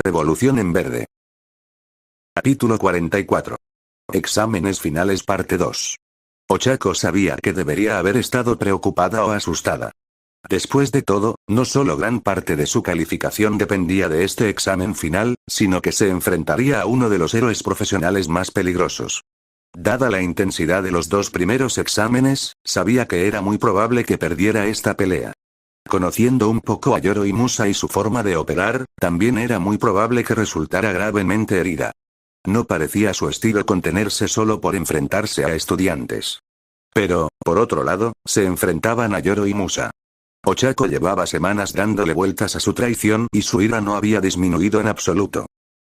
Revolución en verde. Capítulo 44. Exámenes finales parte 2. Ochako sabía que debería haber estado preocupada o asustada. Después de todo, no solo gran parte de su calificación dependía de este examen final, sino que se enfrentaría a uno de los héroes profesionales más peligrosos. Dada la intensidad de los dos primeros exámenes, sabía que era muy probable que perdiera esta pelea. Conociendo un poco a Yoroimusa y su forma de operar, también era muy probable que resultara gravemente herida. No parecía su estilo contenerse solo por enfrentarse a estudiantes. Pero, por otro lado, se enfrentaban a Yoroimusa. Ochako llevaba semanas dándole vueltas a su traición y su ira no había disminuido en absoluto.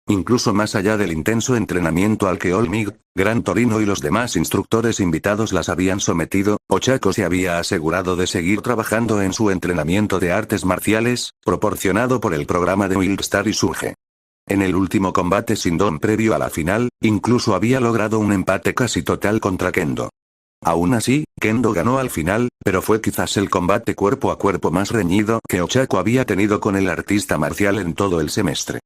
Incluso más allá del intenso entrenamiento al que Olmig, Gran Torino y los demás instructores invitados las habían sometido, Ochako se había asegurado de seguir trabajando en su entrenamiento de artes marciales, proporcionado por el programa de Wildstar y Surge. En el último combate sin don previo a la final, incluso había logrado un empate casi total contra Kendo. Aún así, Kendo ganó al final, pero fue quizás el combate cuerpo a cuerpo más reñido que Ochako había tenido con el artista marcial en todo el semestre.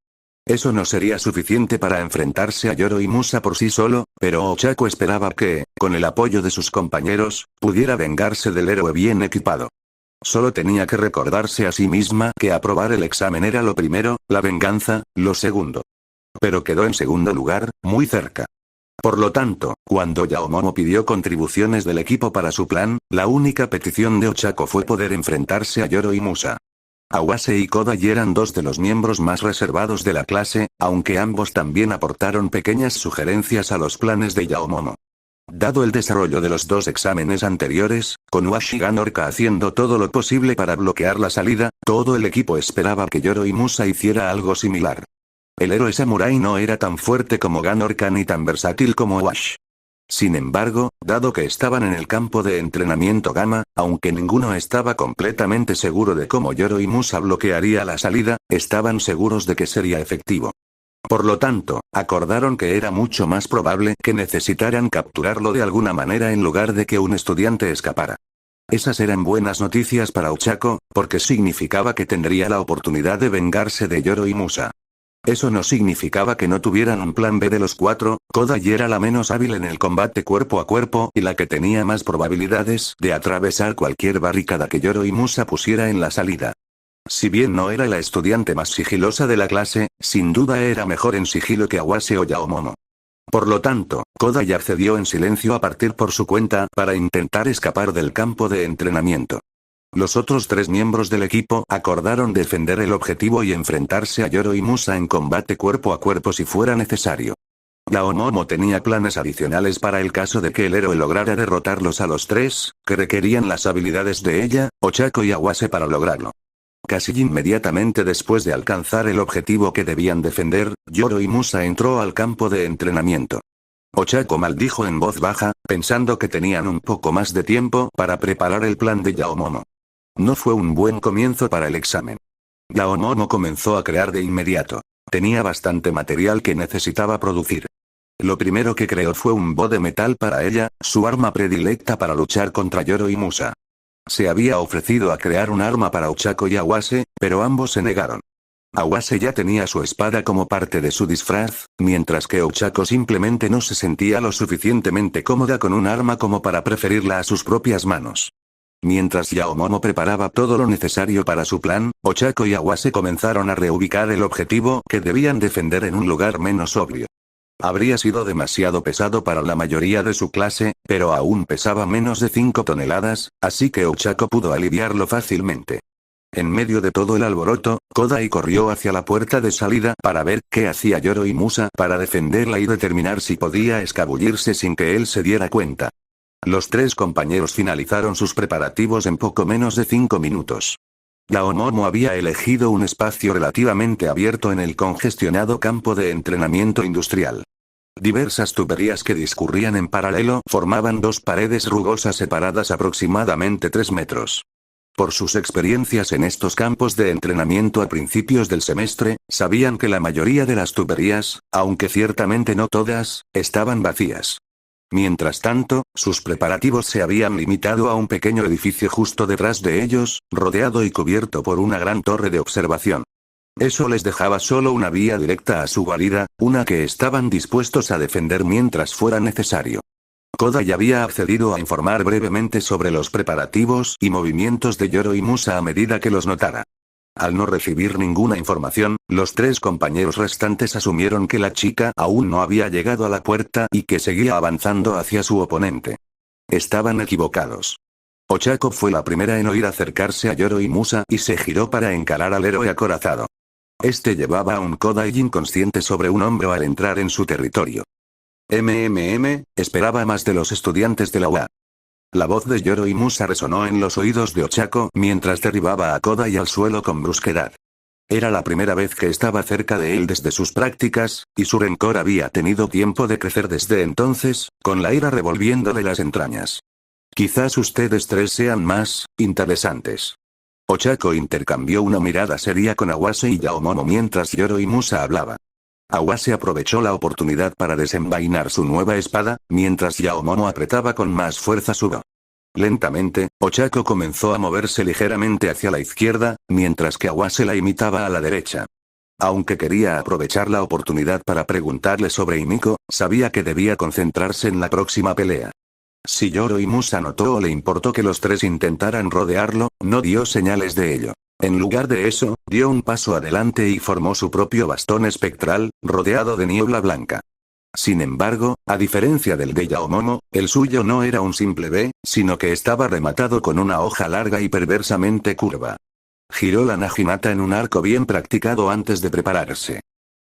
Eso no sería suficiente para enfrentarse a Yoroimusa por sí solo, pero Ochako esperaba que, con el apoyo de sus compañeros, pudiera vengarse del héroe bien equipado. Solo tenía que recordarse a sí misma que aprobar el examen era lo primero, la venganza, lo segundo. Pero quedó en segundo lugar, muy cerca. Por lo tanto, cuando Yaomomo pidió contribuciones del equipo para su plan, la única petición de Ochako fue poder enfrentarse a Yoroimusa. Awase y Kodai eran dos de los miembros más reservados de la clase, aunque ambos también aportaron pequeñas sugerencias a los planes de Yaomomo. Dado el desarrollo de los dos exámenes anteriores, con Washi Ganorka haciendo todo lo posible para bloquear la salida, todo el equipo esperaba que Yoroimusa hiciera algo similar. El héroe samurái no era tan fuerte como Ganorka ni tan versátil como Wash. Sin embargo, dado que estaban en el campo de entrenamiento Gamma, aunque ninguno estaba completamente seguro de cómo Yoroimusa bloquearía la salida, estaban seguros de que sería efectivo. Por lo tanto, acordaron que era mucho más probable que necesitaran capturarlo de alguna manera en lugar de que un estudiante escapara. Esas eran buenas noticias para Ochako, porque significaba que tendría la oportunidad de vengarse de Yoroimusa. Eso no significaba que no tuvieran un plan B de los cuatro. Kodai era la menos hábil en el combate cuerpo a cuerpo y la que tenía más probabilidades de atravesar cualquier barricada que Yoroimusa pusiera en la salida. Si bien no era la estudiante más sigilosa de la clase, sin duda era mejor en sigilo que Awase o Yaomomo. Por lo tanto, Kodai accedió en silencio a partir por su cuenta para intentar escapar del campo de entrenamiento. Los otros tres miembros del equipo acordaron defender el objetivo y enfrentarse a Yoroimusa en combate cuerpo a cuerpo si fuera necesario. Yaomomo tenía planes adicionales para el caso de que el héroe lograra derrotarlos a los tres, que requerían las habilidades de ella, Ochako y Awase para lograrlo. Casi inmediatamente después de alcanzar el objetivo que debían defender, Yoroimusa entró al campo de entrenamiento. Ochako maldijo en voz baja, pensando que tenían un poco más de tiempo para preparar el plan de Yaomomo. No fue un buen comienzo para el examen. Yaomomo comenzó a crear de inmediato. Tenía bastante material que necesitaba producir. Lo primero que creó fue un bo de metal para ella, su arma predilecta para luchar contra Yoroimusa. Se había ofrecido a crear un arma para Ochako y Awase, pero ambos se negaron. Awase ya tenía su espada como parte de su disfraz, mientras que Ochako simplemente no se sentía lo suficientemente cómoda con un arma como para preferirla a sus propias manos. Mientras Yaomomo preparaba todo lo necesario para su plan, Ochako y Awase comenzaron a reubicar el objetivo que debían defender en un lugar menos obvio. Habría sido demasiado pesado para la mayoría de su clase, pero aún pesaba menos de 5 toneladas, así que Ochako pudo aliviarlo fácilmente. En medio de todo el alboroto, Kodai corrió hacia la puerta de salida para ver qué hacía Yoroimusa para defenderla y determinar si podía escabullirse sin que él se diera cuenta. Los tres compañeros finalizaron sus preparativos en poco menos de 5 minutos. Yaomomo había elegido un espacio relativamente abierto en el congestionado campo de entrenamiento industrial. Diversas tuberías que discurrían en paralelo formaban dos paredes rugosas separadas aproximadamente 3 metros. Por sus experiencias en estos campos de entrenamiento a principios del semestre, sabían que la mayoría de las tuberías, aunque ciertamente no todas, estaban vacías. Mientras tanto, sus preparativos se habían limitado a un pequeño edificio justo detrás de ellos, rodeado y cubierto por una gran torre de observación. Eso les dejaba solo una vía directa a su guarida, una que estaban dispuestos a defender mientras fuera necesario. Koda ya había accedido a informar brevemente sobre los preparativos y movimientos de Yoro y Musa a medida que los notara. Al no recibir ninguna información, los tres compañeros restantes asumieron que la chica aún no había llegado a la puerta y que seguía avanzando hacia su oponente. Estaban equivocados. Ochako fue la primera en oír acercarse a Yoro y Musa y se giró para encarar al héroe acorazado. Este llevaba a un Kodai inconsciente sobre un hombro al entrar en su territorio. Esperaba más de los estudiantes de la UA. La voz de Yoro y Musa resonó en los oídos de Ochako mientras derribaba a Kodai al suelo con brusquedad. Era la primera vez que estaba cerca de él desde sus prácticas, y su rencor había tenido tiempo de crecer desde entonces, con la ira revolviéndole las entrañas. Quizás ustedes tres sean más interesantes. Ochako intercambió una mirada seria con Awase y Yaomomo mientras Yoro y Musa hablaba. Awase aprovechó la oportunidad para desenvainar su nueva espada, mientras Yaomomo apretaba con más fuerza su go. Lentamente, Ochako comenzó a moverse ligeramente hacia la izquierda, mientras que Awase la imitaba a la derecha. Aunque quería aprovechar la oportunidad para preguntarle sobre Himiko, sabía que debía concentrarse en la próxima pelea. Si Yoro y Musa notó o le importó que los tres intentaran rodearlo, no dio señales de ello. En lugar de eso, dio un paso adelante y formó su propio bastón espectral, rodeado de niebla blanca. Sin embargo, a diferencia del de Yaomomo, el suyo no era un simple B, sino que estaba rematado con una hoja larga y perversamente curva. Giró la naginata en un arco bien practicado antes de prepararse.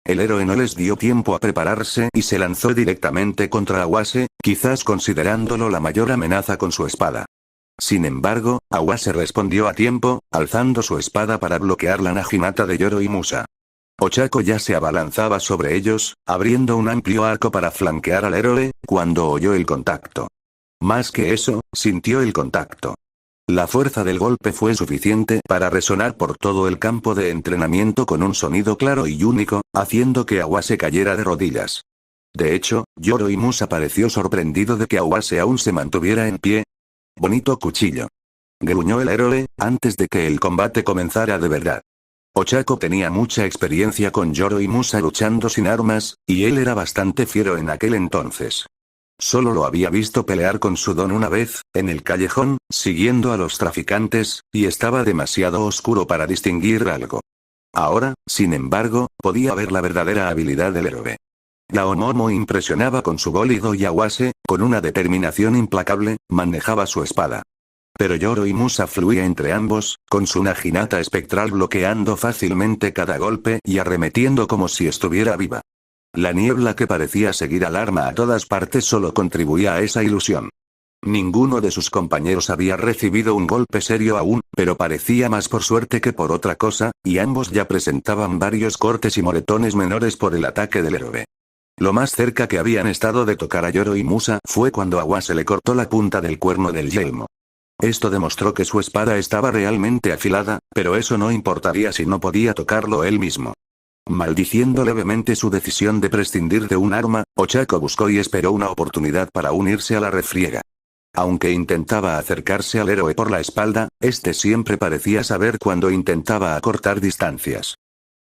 El héroe no les dio tiempo a prepararse y se lanzó directamente contra Awase, quizás considerándolo la mayor amenaza con su espada. Sin embargo, Awase respondió a tiempo, alzando su espada para bloquear la naginata de Yoro y Musa. Ochako ya se abalanzaba sobre ellos, abriendo un amplio arco para flanquear al héroe, cuando oyó el contacto. Más que eso, sintió el contacto. La fuerza del golpe fue suficiente para resonar por todo el campo de entrenamiento con un sonido claro y único, haciendo que Awase cayera de rodillas. De hecho, Yoro y Musa pareció sorprendido de que Awase aún se mantuviera en pie. Bonito cuchillo. Gruñó el héroe, antes de que el combate comenzara de verdad. Ochako tenía mucha experiencia con Yoro y Musa luchando sin armas, y él era bastante fiero en aquel entonces. Solo lo había visto pelear con su don una vez, en el callejón, siguiendo a los traficantes, y estaba demasiado oscuro para distinguir algo. Ahora, sin embargo, podía ver la verdadera habilidad del héroe. Yaomomo impresionaba con su bólido y Awase, con una determinación implacable, manejaba su espada. Pero Yoro y Musa fluía entre ambos, con su naginata espectral bloqueando fácilmente cada golpe y arremetiendo como si estuviera viva. La niebla que parecía seguir al arma a todas partes solo contribuía a esa ilusión. Ninguno de sus compañeros había recibido un golpe serio aún, pero parecía más por suerte que por otra cosa, y ambos ya presentaban varios cortes y moretones menores por el ataque del héroe. Lo más cerca que habían estado de tocar a Yoro y Musa fue cuando Awase le cortó la punta del cuerno del yelmo. Esto demostró que su espada estaba realmente afilada, pero eso no importaría si no podía tocarlo él mismo. Maldiciendo levemente su decisión de prescindir de un arma, Ochako buscó y esperó una oportunidad para unirse a la refriega. Aunque intentaba acercarse al héroe por la espalda, este siempre parecía saber cuando intentaba acortar distancias.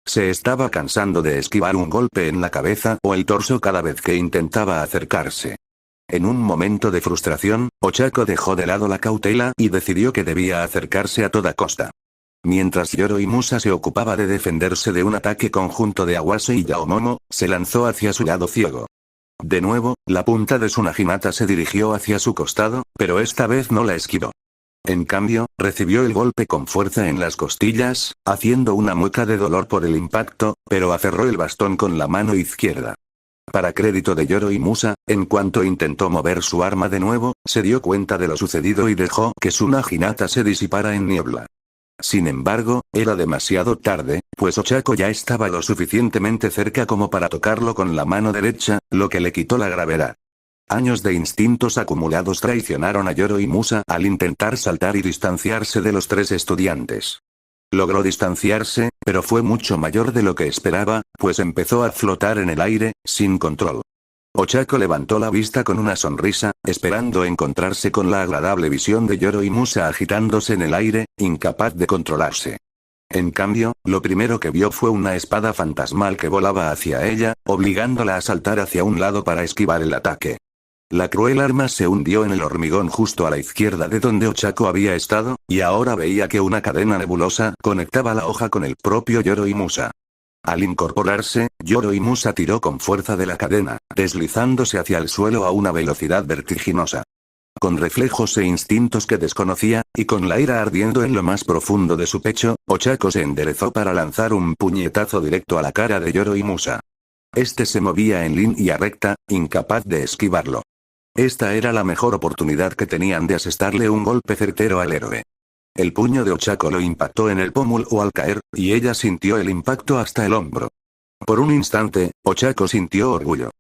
Se estaba cansando de esquivar un golpe en la cabeza o el torso cada vez que intentaba acercarse. En un momento de frustración, Ochako dejó de lado la cautela y decidió que debía acercarse a toda costa. Mientras Yoro y Musa se ocupaba de defenderse de un ataque conjunto de Awase y Yaomomo, se lanzó hacia su lado ciego. De nuevo, la punta de su naginata se dirigió hacia su costado, pero esta vez no la esquivó. En cambio, recibió el golpe con fuerza en las costillas, haciendo una mueca de dolor por el impacto, pero aferró el bastón con la mano izquierda. Para crédito de Yoro y Musa, en cuanto intentó mover su arma de nuevo, se dio cuenta de lo sucedido y dejó que su naginata se disipara en niebla. Sin embargo, era demasiado tarde, pues Ochako ya estaba lo suficientemente cerca como para tocarlo con la mano derecha, lo que le quitó la gravedad. Años de instintos acumulados traicionaron a Yoro y Musa al intentar saltar y distanciarse de los tres estudiantes. Logró distanciarse, pero fue mucho mayor de lo que esperaba, pues empezó a flotar en el aire, sin control. Ochako levantó la vista con una sonrisa, esperando encontrarse con la agradable visión de Yoro y Musa agitándose en el aire, incapaz de controlarse. En cambio, lo primero que vio fue una espada fantasmal que volaba hacia ella, obligándola a saltar hacia un lado para esquivar el ataque. La cruel arma se hundió en el hormigón justo a la izquierda de donde Ochako había estado, y ahora veía que una cadena nebulosa conectaba la hoja con el propio Yoroimusa. Al incorporarse, Yoroimusa tiró con fuerza de la cadena, deslizándose hacia el suelo a una velocidad vertiginosa. Con reflejos e instintos que desconocía, y con la ira ardiendo en lo más profundo de su pecho, Ochako se enderezó para lanzar un puñetazo directo a la cara de Yoroimusa. Este se movía en línea recta, incapaz de esquivarlo. Esta era la mejor oportunidad que tenían de asestarle un golpe certero al héroe. El puño de Ochako lo impactó en el pómulo al caer, y ella sintió el impacto hasta el hombro. Por un instante, Ochako sintió orgullo.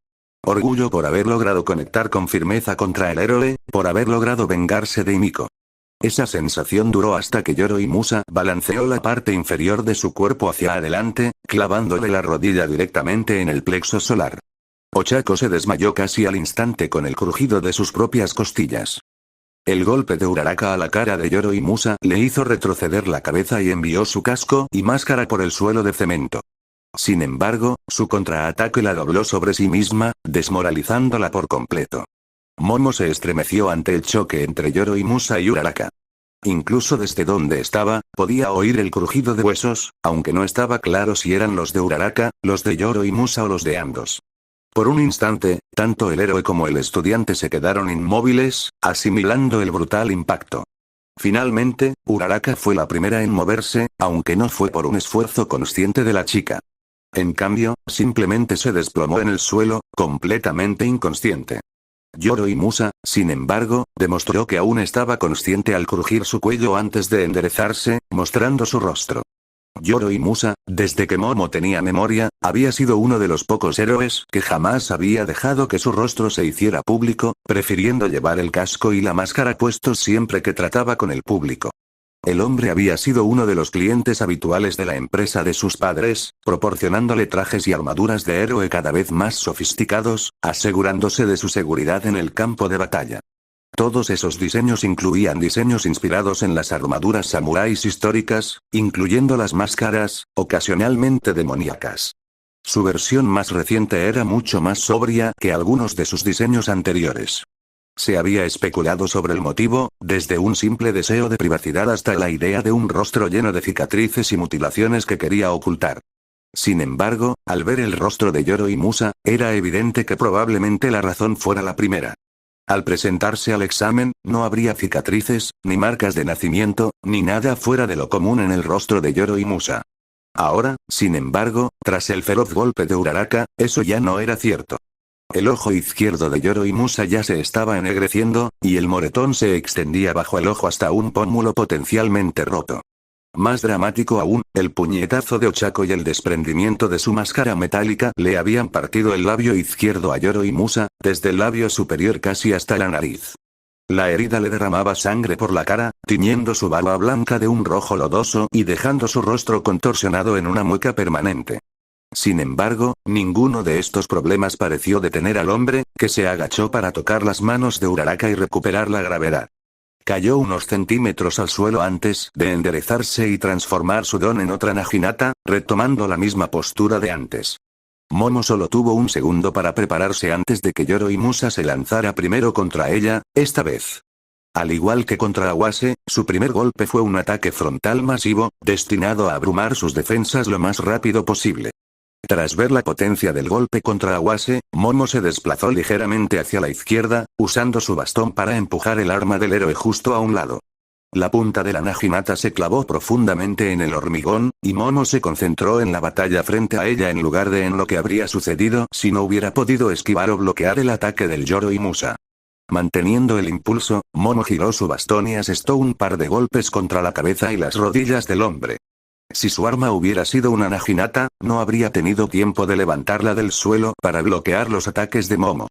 Orgullo por haber logrado conectar con firmeza contra el héroe, por haber logrado vengarse de Himiko. Esa sensación duró hasta que Yoroimusa balanceó la parte inferior de su cuerpo hacia adelante, clavándole la rodilla directamente en el plexo solar. Ochako se desmayó casi al instante con el crujido de sus propias costillas. El golpe de Uraraka a la cara de Yoroimusa le hizo retroceder la cabeza y envió su casco y máscara por el suelo de cemento. Sin embargo, su contraataque la dobló sobre sí misma, desmoralizándola por completo. Momo se estremeció ante el choque entre Yoroimusa y Uraraka. Incluso desde donde estaba, podía oír el crujido de huesos, aunque no estaba claro si eran los de Uraraka, los de Yoroimusa o los de ambos. Por un instante, tanto el héroe como el estudiante se quedaron inmóviles, asimilando el brutal impacto. Finalmente, Uraraka fue la primera en moverse, aunque no fue por un esfuerzo consciente de la chica. En cambio, simplemente se desplomó en el suelo, completamente inconsciente. Yoroimusa, sin embargo, demostró que aún estaba consciente al crujir su cuello antes de enderezarse, mostrando su rostro. Yoroimusa, desde que Momo tenía memoria, había sido uno de los pocos héroes que jamás había dejado que su rostro se hiciera público, prefiriendo llevar el casco y la máscara puestos siempre que trataba con el público. El hombre había sido uno de los clientes habituales de la empresa de sus padres, proporcionándole trajes y armaduras de héroe cada vez más sofisticados, asegurándose de su seguridad en el campo de batalla. Todos esos diseños incluían diseños inspirados en las armaduras samuráis históricas, incluyendo las máscaras, ocasionalmente demoníacas. Su versión más reciente era mucho más sobria que algunos de sus diseños anteriores. Se había especulado sobre el motivo, desde un simple deseo de privacidad hasta la idea de un rostro lleno de cicatrices y mutilaciones que quería ocultar. Sin embargo, al ver el rostro de Yoroimusa, era evidente que probablemente la razón fuera la primera. Al presentarse al examen, no habría cicatrices, ni marcas de nacimiento, ni nada fuera de lo común en el rostro de Yoroimusa. Ahora, sin embargo, tras el feroz golpe de Uraraka, eso ya no era cierto. El ojo izquierdo de Yoroimusa ya se estaba ennegreciendo, y el moretón se extendía bajo el ojo hasta un pómulo potencialmente roto. Más dramático aún, el puñetazo de Ochako y el desprendimiento de su máscara metálica le habían partido el labio izquierdo a Yoroimusa, desde el labio superior casi hasta la nariz. La herida le derramaba sangre por la cara, tiñendo su barba blanca de un rojo lodoso y dejando su rostro contorsionado en una mueca permanente. Sin embargo, ninguno de estos problemas pareció detener al hombre, que se agachó para tocar las manos de Uraraka y recuperar la gravedad. Cayó unos centímetros al suelo antes de enderezarse y transformar su don en otra Naginata, retomando la misma postura de antes. Momo solo tuvo un segundo para prepararse antes de que Yoroimusa se lanzara primero contra ella, esta vez. Al igual que contra Awase, su primer golpe fue un ataque frontal masivo, destinado a abrumar sus defensas lo más rápido posible. Tras ver la potencia del golpe contra Awase, Momo se desplazó ligeramente hacia la izquierda, usando su bastón para empujar el arma del héroe justo a un lado. La punta de la Naginata se clavó profundamente en el hormigón, y Momo se concentró en la batalla frente a ella en lugar de en lo que habría sucedido si no hubiera podido esquivar o bloquear el ataque del Yoroimusa. Manteniendo el impulso, Momo giró su bastón y asestó un par de golpes contra la cabeza y las rodillas del hombre. Si su arma hubiera sido una Naginata, no habría tenido tiempo de levantarla del suelo para bloquear los ataques de Momo.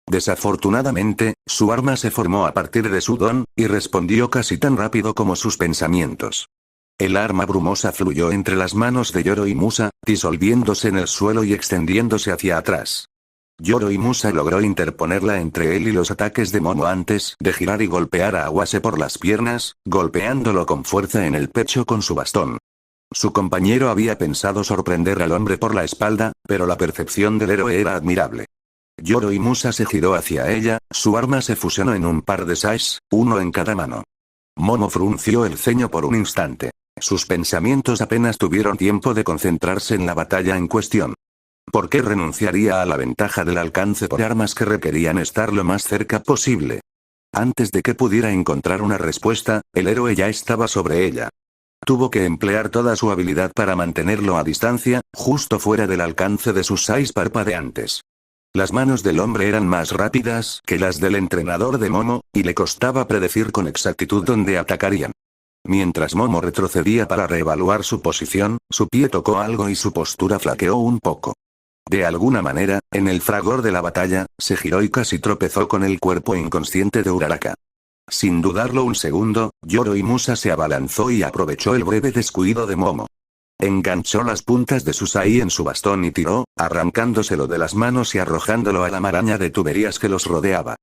Desafortunadamente, su arma se formó a partir de su don, y respondió casi tan rápido como sus pensamientos. El arma brumosa fluyó entre las manos de Yoroimusa, disolviéndose en el suelo y extendiéndose hacia atrás. Yoroimusa logró interponerla entre él y los ataques de Momo antes de girar y golpear a Awase por las piernas, golpeándolo con fuerza en el pecho con su bastón. Su compañero había pensado sorprender al hombre por la espalda, pero la percepción del héroe era admirable. Yoro y Musa se giró hacia ella, su arma se fusionó en un par de sas, uno en cada mano. Momo frunció el ceño por un instante. Sus pensamientos apenas tuvieron tiempo de concentrarse en la batalla en cuestión. ¿Por qué renunciaría a la ventaja del alcance por armas que requerían estar lo más cerca posible? Antes de que pudiera encontrar una respuesta, el héroe ya estaba sobre ella. Tuvo que emplear toda su habilidad para mantenerlo a distancia, justo fuera del alcance de sus sais parpadeantes. Las manos del hombre eran más rápidas que las del entrenador de Momo, y le costaba predecir con exactitud dónde atacarían. Mientras Momo retrocedía para reevaluar su posición, su pie tocó algo y su postura flaqueó un poco. De alguna manera, en el fragor de la batalla, se giró y casi tropezó con el cuerpo inconsciente de Uraraka. Sin dudarlo un segundo, Yoro y Musa se abalanzó y aprovechó el breve descuido de Momo. Enganchó las puntas de su sai en su bastón y tiró, arrancándoselo de las manos y arrojándolo a la maraña de tuberías que los rodeaba.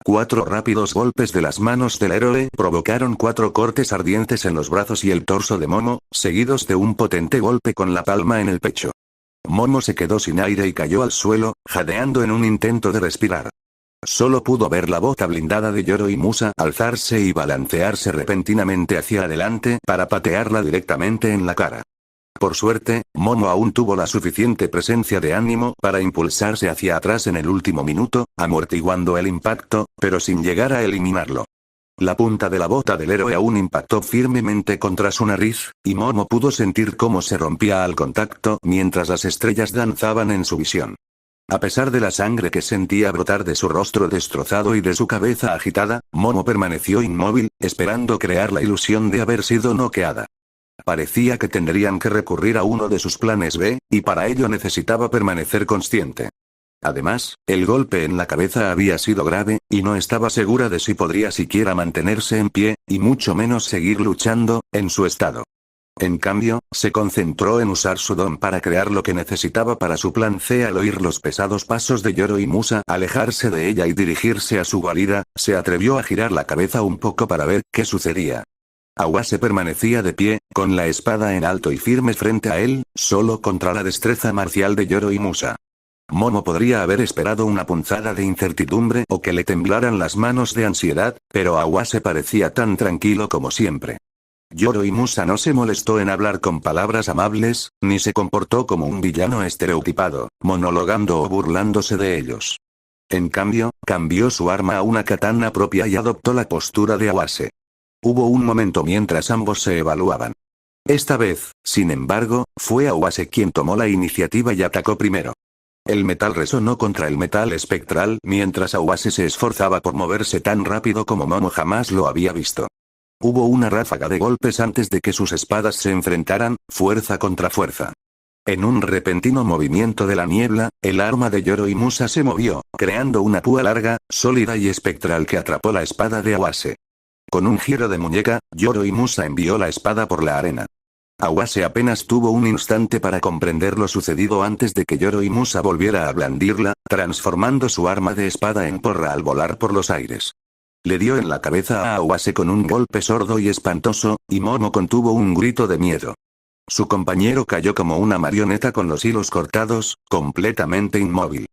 4 rápidos golpes de las manos del héroe provocaron 4 cortes ardientes en los brazos y el torso de Momo, seguidos de un potente golpe con la palma en el pecho. Momo se quedó sin aire y cayó al suelo, jadeando en un intento de respirar. Solo pudo ver la bota blindada de Yoro y Musa alzarse y balancearse repentinamente hacia adelante para patearla directamente en la cara. Por suerte, Momo aún tuvo la suficiente presencia de ánimo para impulsarse hacia atrás en el último minuto, amortiguando el impacto, pero sin llegar a eliminarlo. La punta de la bota del héroe aún impactó firmemente contra su nariz, y Momo pudo sentir cómo se rompía al contacto mientras las estrellas danzaban en su visión. A pesar de la sangre que sentía brotar de su rostro destrozado y de su cabeza agitada, Momo permaneció inmóvil, esperando crear la ilusión de haber sido noqueada. Parecía que tendrían que recurrir a uno de sus planes B, y para ello necesitaba permanecer consciente. Además, el golpe en la cabeza había sido grave, y no estaba segura de si podría siquiera mantenerse en pie, y mucho menos seguir luchando, en su estado. En cambio, se concentró en usar su don para crear lo que necesitaba para su plan C. Al oír los pesados pasos de Yoro y Musa alejarse de ella y dirigirse a su guarida, se atrevió a girar la cabeza un poco para ver qué sucedía. Awase permanecía de pie, con la espada en alto y firme frente a él, solo contra la destreza marcial de Yoro y Musa. Momo podría haber esperado una punzada de incertidumbre o que le temblaran las manos de ansiedad, pero Awase parecía tan tranquilo como siempre. Yoro y Musa no se molestó en hablar con palabras amables, ni se comportó como un villano estereotipado, monologando o burlándose de ellos. En cambio, cambió su arma a una katana propia y adoptó la postura de Awase. Hubo un momento mientras ambos se evaluaban. Esta vez, sin embargo, fue Awase quien tomó la iniciativa y atacó primero. El metal resonó contra el metal espectral mientras Awase se esforzaba por moverse tan rápido como Momo jamás lo había visto. Hubo una ráfaga de golpes antes de que sus espadas se enfrentaran, fuerza contra fuerza. En un repentino movimiento de la niebla, el arma de Yoro y Musa se movió, creando una púa larga, sólida y espectral que atrapó la espada de Awase. Con un giro de muñeca, Yoro y Musa envió la espada por la arena. Awase apenas tuvo un instante para comprender lo sucedido antes de que Yoro y Musa volviera a blandirla, transformando su arma de espada en porra al volar por los aires. Le dio en la cabeza a Awase con un golpe sordo y espantoso, y Momo contuvo un grito de miedo. Su compañero cayó como una marioneta con los hilos cortados, completamente inmóvil.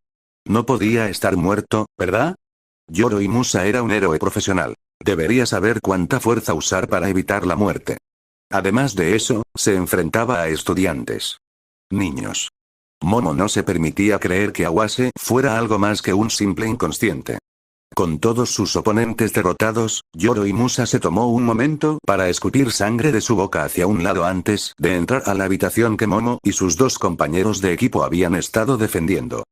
No podía estar muerto, ¿verdad? Yoro y Musa era un héroe profesional. Debería saber cuánta fuerza usar para evitar la muerte. Además de eso, se enfrentaba a estudiantes. Niños. Momo no se permitía creer que Awase fuera algo más que un simple inconsciente. Con todos sus oponentes derrotados, Yoro y Musa se tomó un momento para escupir sangre de su boca hacia un lado antes de entrar a la habitación que Momo y sus 2 compañeros de equipo habían estado defendiendo.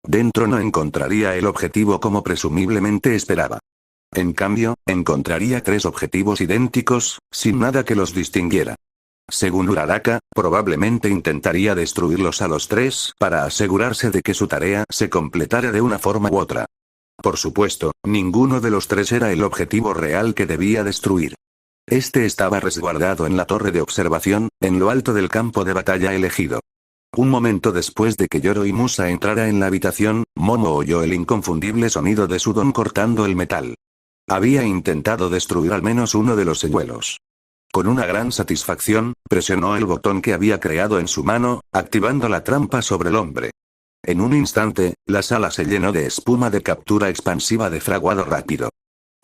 Dentro no encontraría el objetivo como presumiblemente esperaba. En cambio, encontraría 3 objetivos idénticos, sin nada que los distinguiera. Según Uraraka, probablemente intentaría destruirlos a los 3 para asegurarse de que su tarea se completara de una forma u otra. Por supuesto, ninguno de los 3 era el objetivo real que debía destruir. Este estaba resguardado en la torre de observación, en lo alto del campo de batalla elegido. Un momento después de que Yoro y Musa entrara en la habitación, Momo oyó el inconfundible sonido de su don cortando el metal. Había intentado destruir al menos uno de los señuelos. Con una gran satisfacción, presionó el botón que había creado en su mano, activando la trampa sobre el hombre. En un instante, la sala se llenó de espuma de captura expansiva de fraguado rápido.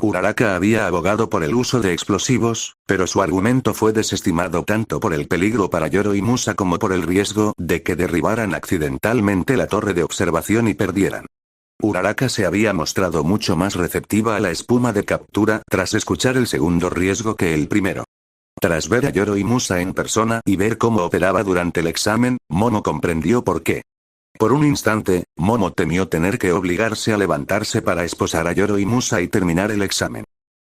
Uraraka había abogado por el uso de explosivos, pero su argumento fue desestimado tanto por el peligro para Yoro y Musa como por el riesgo de que derribaran accidentalmente la torre de observación y perdieran. Uraraka se había mostrado mucho más receptiva a la espuma de captura tras escuchar el segundo riesgo que el primero. Tras ver a Yoro y Musa en persona y ver cómo operaba durante el examen, Momo comprendió por qué. Por un instante, Momo temió tener que obligarse a levantarse para esposar a Yoro y Musa y terminar el examen.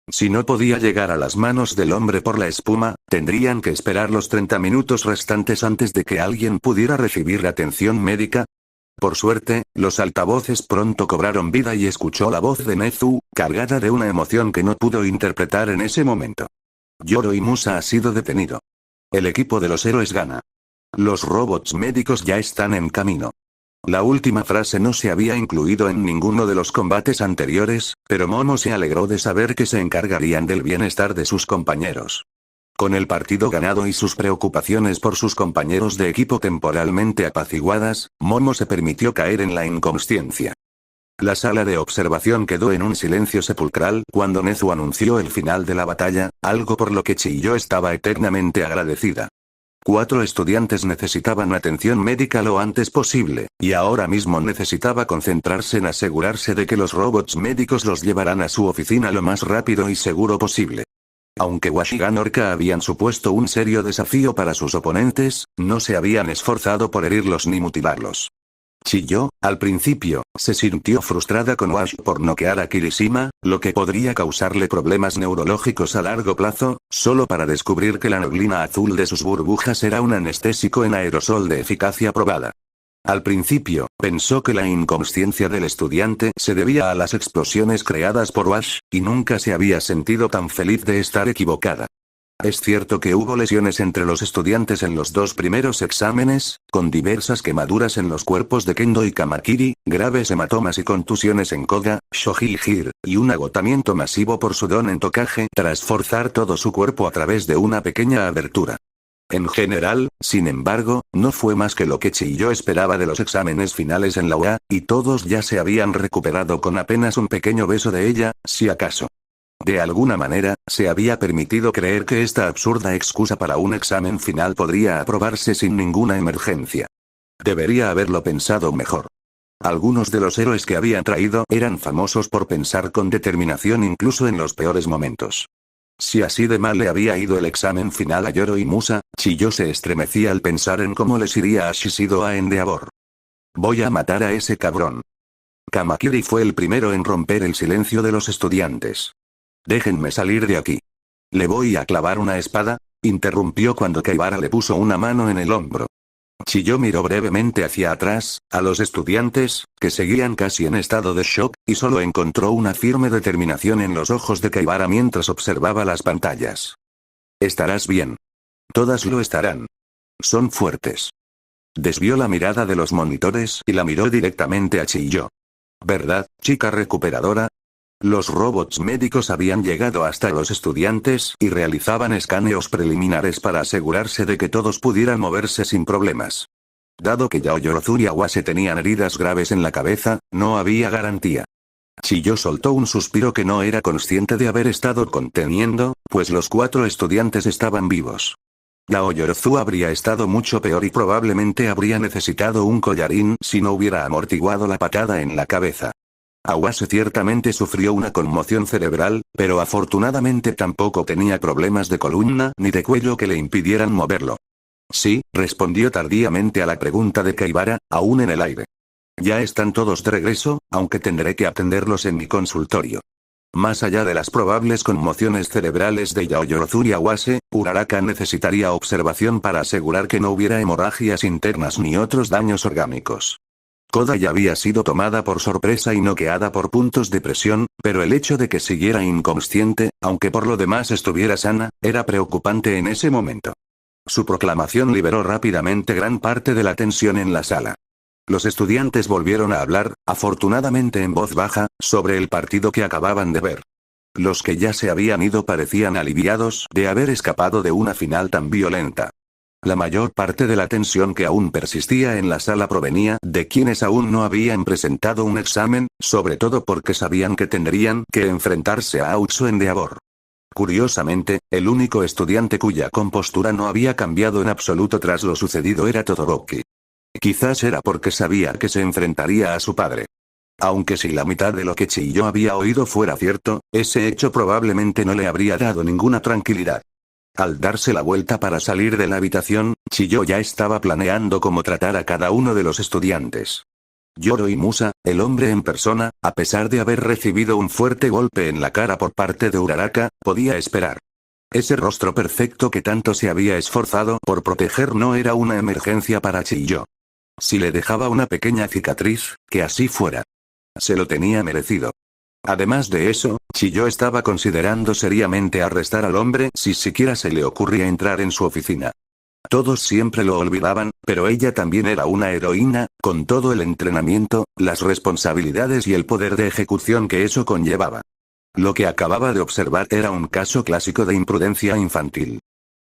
Si no podía llegar a las manos del hombre por la espuma, tendrían que esperar los 30 minutos restantes antes de que alguien pudiera recibir atención médica. Por suerte, los altavoces pronto cobraron vida y escuchó la voz de Nezu, cargada de una emoción que no pudo interpretar en ese momento. Yoro y Musa ha sido detenido. El equipo de los héroes gana. Los robots médicos ya están en camino. La última frase no se había incluido en ninguno de los combates anteriores, pero Momo se alegró de saber que se encargarían del bienestar de sus compañeros. Con el partido ganado y sus preocupaciones por sus compañeros de equipo temporalmente apaciguadas, Momo se permitió caer en la inconsciencia. La sala de observación quedó en un silencio sepulcral cuando Nezu anunció el final de la batalla, algo por lo que Chiyo estaba eternamente agradecida. 4 estudiantes necesitaban atención médica lo antes posible, y ahora mismo necesitaba concentrarse en asegurarse de que los robots médicos los llevarán a su oficina lo más rápido y seguro posible. Aunque Washigan Orca habían supuesto un serio desafío para sus oponentes, no se habían esforzado por herirlos ni mutilarlos. Chiyo, al principio, se sintió frustrada con Wash por noquear a Kirishima, lo que podría causarle problemas neurológicos a largo plazo, solo para descubrir que la neblina azul de sus burbujas era un anestésico en aerosol de eficacia probada. Al principio, pensó que la inconsciencia del estudiante se debía a las explosiones creadas por Wash, y nunca se había sentido tan feliz de estar equivocada. Es cierto que hubo lesiones entre los estudiantes en los 2 primeros exámenes, con diversas quemaduras en los cuerpos de Kendo y Kamakiri, graves hematomas y contusiones en Koga, Shoji y Hir, y un agotamiento masivo por sudón en Tokage tras forzar todo su cuerpo a través de una pequeña abertura. En general, sin embargo, no fue más que lo que Chiyo esperaba de los exámenes finales en la UA, y todos ya se habían recuperado con apenas un pequeño beso de ella, si acaso. De alguna manera, se había permitido creer que esta absurda excusa para un examen final podría aprobarse sin ninguna emergencia. Debería haberlo pensado mejor. Algunos de los héroes que habían traído eran famosos por pensar con determinación incluso en los peores momentos. Si así de mal le había ido el examen final a Yoro y Musa, Chiyo se estremecía al pensar en cómo les iría a Shishido a Endeavor. Voy a matar a ese cabrón. Kamakiri fue el primero en romper el silencio de los estudiantes. Déjenme salir de aquí. ¿Le voy a clavar una espada? Interrumpió cuando Kaibara le puso una mano en el hombro. Chiyo miró brevemente hacia atrás, a los estudiantes, que seguían casi en estado de shock, y solo encontró una firme determinación en los ojos de Kaibara mientras observaba las pantallas. Estarás bien. Todas lo estarán. Son fuertes. Desvió la mirada de los monitores y la miró directamente a Chiyo. ¿Verdad, chica recuperadora? Los robots médicos habían llegado hasta los estudiantes y realizaban escaneos preliminares para asegurarse de que todos pudieran moverse sin problemas. Dado que Yaoyorozu y Awase tenían heridas graves en la cabeza, no había garantía. Chiyo soltó un suspiro que no era consciente de haber estado conteniendo, pues los 4 estudiantes estaban vivos. Yaoyorozu habría estado mucho peor y probablemente habría necesitado un collarín si no hubiera amortiguado la patada en la cabeza. Awase ciertamente sufrió una conmoción cerebral, pero afortunadamente tampoco tenía problemas de columna ni de cuello que le impidieran moverlo. Sí, respondió tardíamente a la pregunta de Kaibara, aún en el aire. Ya están todos de regreso, aunque tendré que atenderlos en mi consultorio. Más allá de las probables conmociones cerebrales de Yaoyorozu y Awase, Uraraka necesitaría observación para asegurar que no hubiera hemorragias internas ni otros daños orgánicos. Koda ya había sido tomada por sorpresa y noqueada por puntos de presión, pero el hecho de que siguiera inconsciente, aunque por lo demás estuviera sana, era preocupante en ese momento. Su proclamación liberó rápidamente gran parte de la tensión en la sala. Los estudiantes volvieron a hablar, afortunadamente en voz baja, sobre el partido que acababan de ver. Los que ya se habían ido parecían aliviados de haber escapado de una final tan violenta. La mayor parte de la tensión que aún persistía en la sala provenía de quienes aún no habían presentado un examen, sobre todo porque sabían que tendrían que enfrentarse a Aox o Endeavor. Curiosamente, el único estudiante cuya compostura no había cambiado en absoluto tras lo sucedido era Todoroki. Quizás era porque sabía que se enfrentaría a su padre. Aunque si la mitad de lo que Chiyo había oído fuera cierto, ese hecho probablemente no le habría dado ninguna tranquilidad. Al darse la vuelta para salir de la habitación, Chiyo ya estaba planeando cómo tratar a cada uno de los estudiantes. Yoroi-Musa, el hombre en persona, a pesar de haber recibido un fuerte golpe en la cara por parte de Uraraka, podía esperar. Ese rostro perfecto que tanto se había esforzado por proteger no era una emergencia para Chiyo. Si le dejaba una pequeña cicatriz, que así fuera. Se lo tenía merecido. Además de eso, Chiyo estaba considerando seriamente arrestar al hombre si siquiera se le ocurría entrar en su oficina. Todos siempre lo olvidaban, pero ella también era una heroína, con todo el entrenamiento, las responsabilidades y el poder de ejecución que eso conllevaba. Lo que acababa de observar era un caso clásico de imprudencia infantil.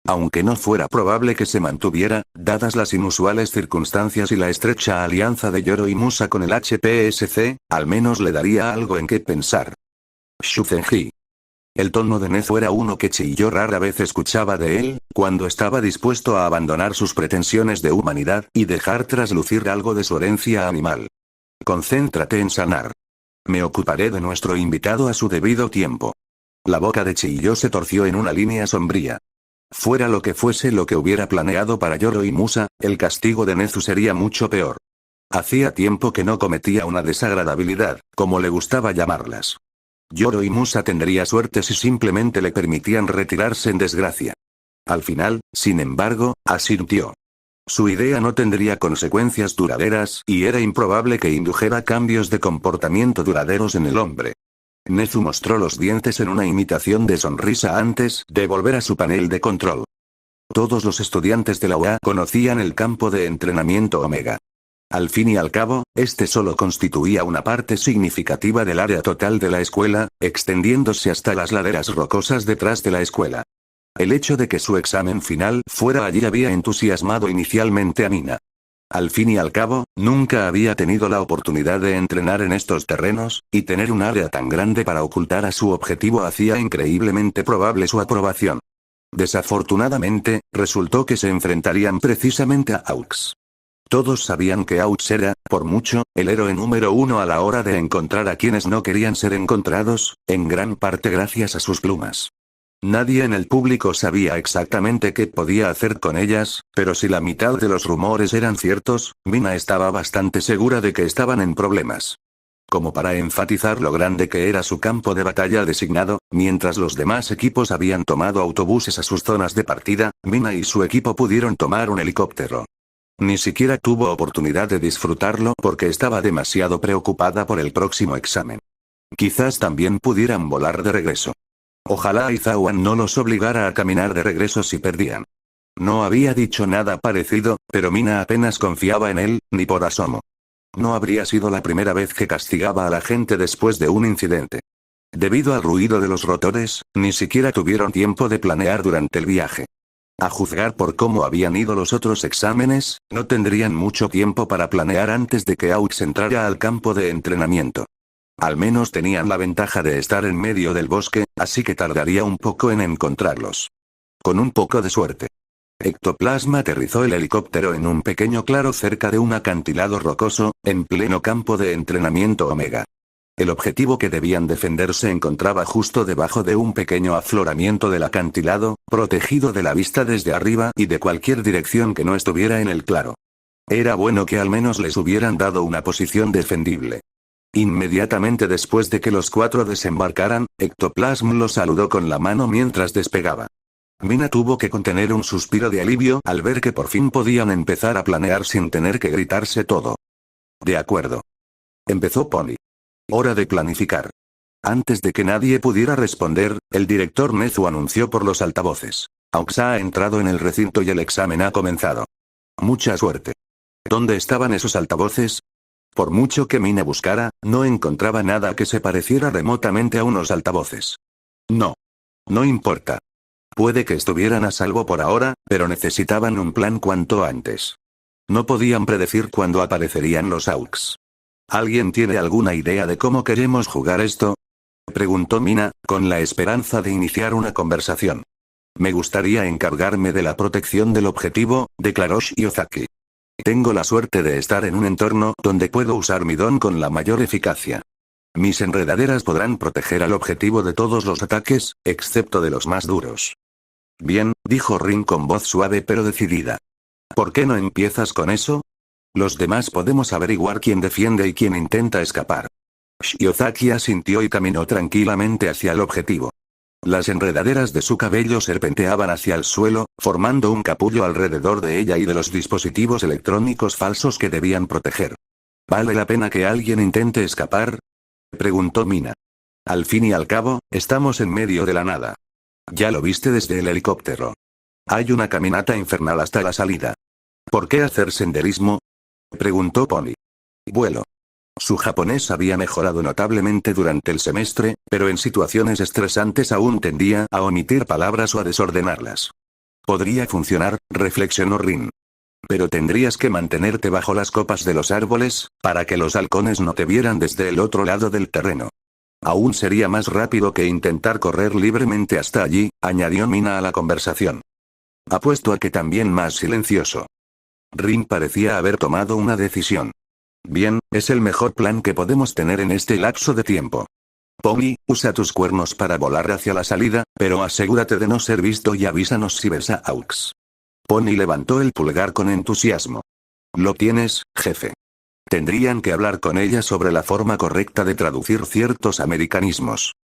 Aunque no fuera probable que se mantuviera, dadas las inusuales circunstancias y la estrecha alianza de Yoroi-Musa con el HPSC, al menos le daría algo en qué pensar. Shuzenji. El tono de Nezu era uno que Chiyo rara vez escuchaba de él, cuando estaba dispuesto a abandonar sus pretensiones de humanidad y dejar traslucir algo de su herencia animal. Concéntrate en sanar. Me ocuparé de nuestro invitado a su debido tiempo. La boca de Chiyo se torció en una línea sombría. Fuera lo que fuese lo que hubiera planeado para Yoroi-Musa, el castigo de Nezu sería mucho peor. Hacía tiempo que no cometía una desagradabilidad, como le gustaba llamarlas. Yoroi-Musa tendría suerte si simplemente le permitían retirarse en desgracia. Al final, sin embargo, asintió. Su idea no tendría consecuencias duraderas y era improbable que indujera cambios de comportamiento duraderos en el hombre. Nezu mostró los dientes en una imitación de sonrisa antes de volver a su panel de control. Todos los estudiantes de la UA conocían el campo de entrenamiento Omega. Al fin y al cabo, este solo constituía una parte significativa del área total de la escuela, extendiéndose hasta las laderas rocosas detrás de la escuela. El hecho de que su examen final fuera allí había entusiasmado inicialmente a Mina. Al fin y al cabo, nunca había tenido la oportunidad de entrenar en estos terrenos, y tener un área tan grande para ocultar a su objetivo hacía increíblemente probable su aprobación. Desafortunadamente, resultó que se enfrentarían precisamente a Aux. Todos sabían que Aux era, por mucho, el héroe número uno a la hora de encontrar a quienes no querían ser encontrados, en gran parte gracias a sus plumas. Nadie en el público sabía exactamente qué podía hacer con ellas, pero si la mitad de los rumores eran ciertos, Mina estaba bastante segura de que estaban en problemas. Como para enfatizar lo grande que era su campo de batalla designado, mientras los demás equipos habían tomado autobuses a sus zonas de partida, Mina y su equipo pudieron tomar un helicóptero. Ni siquiera tuvo oportunidad de disfrutarlo porque estaba demasiado preocupada por el próximo examen. Quizás también pudieran volar de regreso. Ojalá Aizawan no los obligara a caminar de regreso si perdían. No había dicho nada parecido, pero Mina apenas confiaba en él, ni por asomo. No habría sido la primera vez que castigaba a la gente después de un incidente. Debido al ruido de los rotores, ni siquiera tuvieron tiempo de planear durante el viaje. A juzgar por cómo habían ido los otros exámenes, no tendrían mucho tiempo para planear antes de que Aux entrara al campo de entrenamiento. Al menos tenían la ventaja de estar en medio del bosque, así que tardaría un poco en encontrarlos. Con un poco de suerte. Ectoplasma aterrizó el helicóptero en un pequeño claro cerca de un acantilado rocoso, en pleno campo de entrenamiento Omega. El objetivo que debían defender se encontraba justo debajo de un pequeño afloramiento del acantilado, protegido de la vista desde arriba y de cualquier dirección que no estuviera en el claro. Era bueno que al menos les hubieran dado una posición defendible. Inmediatamente después de que los cuatro desembarcaran, Ectoplasm los saludó con la mano mientras despegaba. Mina tuvo que contener un suspiro de alivio al ver que por fin podían empezar a planear sin tener que gritarse todo. De acuerdo. Empezó Pony. Hora de planificar. Antes de que nadie pudiera responder, el director Nezu anunció por los altavoces. Aux ha entrado en el recinto y el examen ha comenzado. Mucha suerte. ¿Dónde estaban esos altavoces? Por mucho que Mina buscara, no encontraba nada que se pareciera remotamente a unos altavoces. No. No importa. Puede que estuvieran a salvo por ahora, pero necesitaban un plan cuanto antes. No podían predecir cuándo aparecerían los AUX. ¿Alguien tiene alguna idea de cómo queremos jugar esto? Preguntó Mina, con la esperanza de iniciar una conversación. Me gustaría encargarme de la protección del objetivo, declaró Shiozaki. Tengo la suerte de estar en un entorno donde puedo usar mi don con la mayor eficacia. Mis enredaderas podrán proteger al objetivo de todos los ataques, excepto de los más duros. Bien, dijo Rin con voz suave pero decidida. ¿Por qué no empiezas con eso? Los demás podemos averiguar quién defiende y quién intenta escapar. Shiozaki asintió y caminó tranquilamente hacia el objetivo. Las enredaderas de su cabello serpenteaban hacia el suelo, formando un capullo alrededor de ella y de los dispositivos electrónicos falsos que debían proteger. ¿Vale la pena que alguien intente escapar? Preguntó Mina. Al fin y al cabo, estamos en medio de la nada. Ya lo viste desde el helicóptero. Hay una caminata infernal hasta la salida. ¿Por qué hacer senderismo? Preguntó Pony. Vuelo. Su japonés había mejorado notablemente durante el semestre, pero en situaciones estresantes aún tendía a omitir palabras o a desordenarlas. Podría funcionar, reflexionó Rin. Pero tendrías que mantenerte bajo las copas de los árboles, para que los halcones no te vieran desde el otro lado del terreno. Aún sería más rápido que intentar correr libremente hasta allí, añadió Mina a la conversación. Apuesto a que también más silencioso. Rin parecía haber tomado una decisión. Bien, es el mejor plan que podemos tener en este lapso de tiempo. Pony, usa tus cuernos para volar hacia la salida, pero asegúrate de no ser visto y avísanos si ves a AUX. Pony levantó el pulgar con entusiasmo. Lo tienes, jefe. Tendrían que hablar con ella sobre la forma correcta de traducir ciertos americanismos.